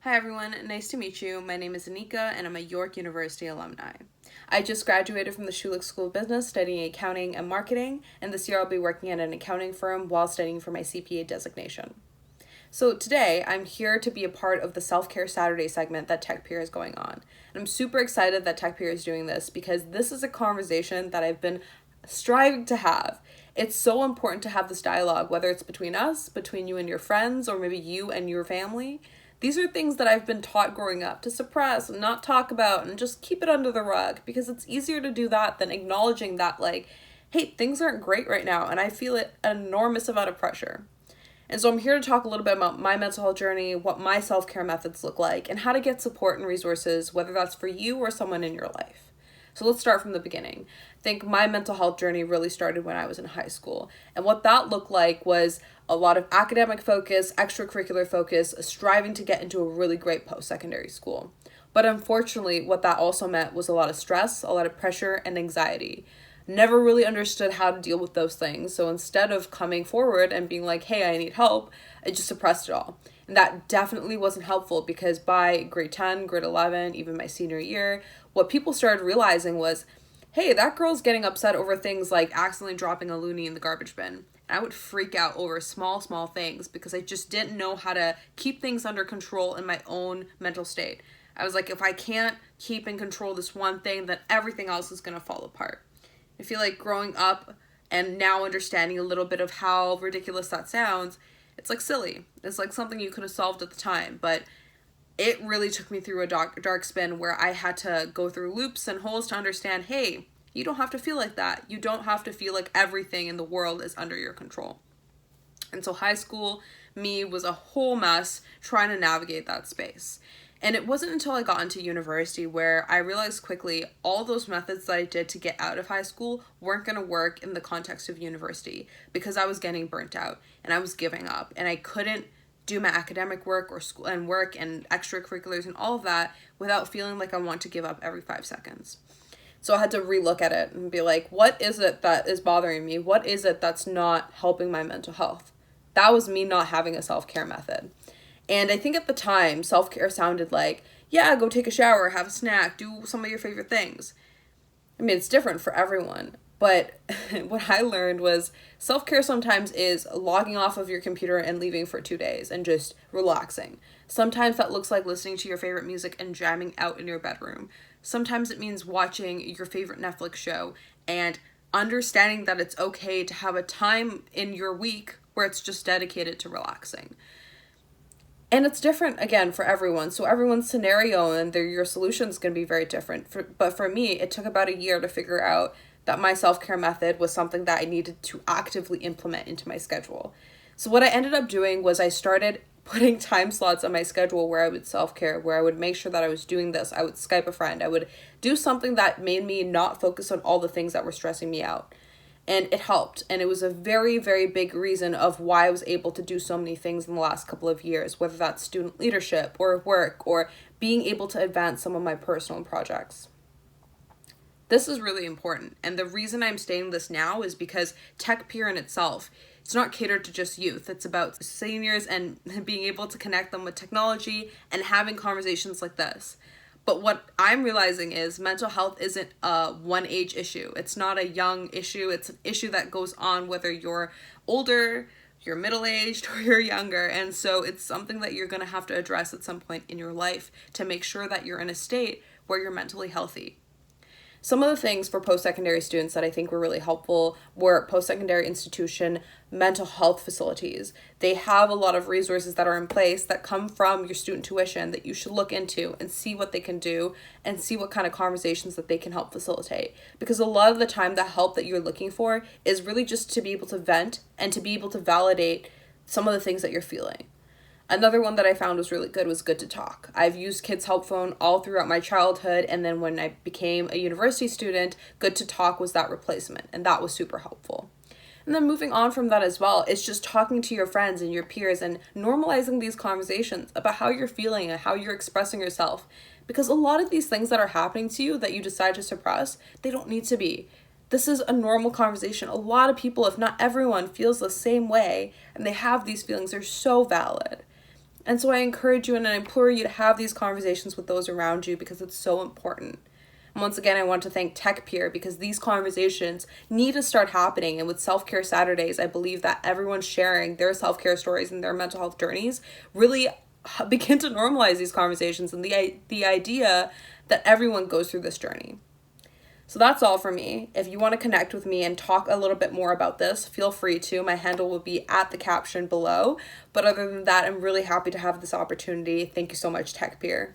Hi everyone, nice to meet you. My name is Anika and I'm a York University alumni. I just graduated from the Schulich School of Business studying accounting and marketing, and this year I'll be working at an accounting firm while studying for my CPA designation. So today I'm here to be a part of the Self-Care Saturday segment that TechPeer is going on. And I'm super excited that TechPeer is doing this because this is a conversation that I've been striving to have. It's so important to have this dialogue, whether it's between us, between you and your friends, or maybe you and your family. These are things that I've been taught growing up to suppress and not talk about and just keep it under the rug because it's easier to do that than acknowledging that, like, hey, things aren't great right now and I feel an enormous amount of pressure. And so I'm here to talk a little bit about my mental health journey, what my self-care methods look like, and how to get support and resources, whether that's for you or someone in your life. So let's start from the beginning. I think my mental health journey really started when I was in high school. And what that looked like was a lot of academic focus, extracurricular focus, striving to get into a really great post-secondary school. But unfortunately, what that also meant was a lot of stress, a lot of pressure, and anxiety. Never really understood how to deal with those things. So instead of coming forward and being like, hey, I need help, I just suppressed it all. And that definitely wasn't helpful because by grade 10, grade 11, even my senior year, what people started realizing was, hey, that girl's getting upset over things like accidentally dropping a loonie in the garbage bin. And I would freak out over small things because I just didn't know how to keep things under control in my own mental state. I was like, if I can't keep in control this one thing, then everything else is going to fall apart. I feel like growing up and now understanding a little bit of how ridiculous that sounds, it's like silly. It's like something you could have solved at the time, but it really took me through a dark spin where I had to go through loops and holes to understand, hey, you don't have to feel like that. You don't have to feel like everything in the world is under your control. And so high school me was a whole mess trying to navigate that space. And it wasn't until I got into university where I realized quickly all those methods that I did to get out of high school weren't going to work in the context of university because I was getting burnt out and I was giving up and I couldn't do my academic work or school and work and extracurriculars and all of that without feeling like I want to give up every 5 seconds. So I had to relook at it and be like, what is it that is bothering me? What is it that's not helping my mental health? That was me not having a self-care method. And I think at the time, self-care sounded like, yeah, go take a shower, have a snack, do some of your favorite things. I mean, it's different for everyone. But what I learned was self-care sometimes is logging off of your computer and leaving for 2 days and just relaxing. Sometimes that looks like listening to your favorite music and jamming out in your bedroom. Sometimes it means watching your favorite Netflix show and understanding that it's okay to have a time in your week where it's just dedicated to relaxing. And it's different, again, for everyone. So everyone's scenario and your solution is going to be very different. But for me, it took about a year to figure out that my self-care method was something that I needed to actively implement into my schedule. So what I ended up doing was I started putting time slots on my schedule where I would self-care, where I would make sure that I was doing this. I would Skype a friend. I would do something that made me not focus on all the things that were stressing me out. And it helped. And it was a very, very big reason of why I was able to do so many things in the last couple of years, whether that's student leadership or work or being able to advance some of my personal projects. This is really important. And the reason I'm stating this now is because TechPeer in itself, it's not catered to just youth. It's about seniors and being able to connect them with technology and having conversations like this. But what I'm realizing is mental health isn't a one age issue. It's not a young issue. It's an issue that goes on whether you're older, you're middle-aged, or you're younger. And so it's something that you're going to have to address at some point in your life to make sure that you're in a state where you're mentally healthy. Some of the things for post-secondary students that I think were really helpful were post-secondary institution mental health facilities. They have a lot of resources that are in place that come from your student tuition that you should look into and see what they can do and see what kind of conversations that they can help facilitate. Because a lot of the time, the help that you're looking for is really just to be able to vent and to be able to validate some of the things that you're feeling. Another one that I found was really good was Good to Talk. I've used Kids Help Phone all throughout my childhood, and then when I became a university student, Good to Talk was that replacement, and that was super helpful. And then moving on from that as well, it's just talking to your friends and your peers and normalizing these conversations about how you're feeling and how you're expressing yourself. Because a lot of these things that are happening to you that you decide to suppress, they don't need to be. This is a normal conversation. A lot of people, if not everyone, feels the same way, and they have these feelings. They're so valid. And so I encourage you and I implore you to have these conversations with those around you because it's so important. And once again, I want to thank TechPeer because these conversations need to start happening. And with Self-Care Saturdays, I believe that everyone sharing their self-care stories and their mental health journeys really begin to normalize these conversations and the idea that everyone goes through this journey. So that's all for me. If you want to connect with me and talk a little bit more about this, feel free to. My handle will be at the caption below. But other than that, I'm really happy to have this opportunity. Thank you so much, TechPeer.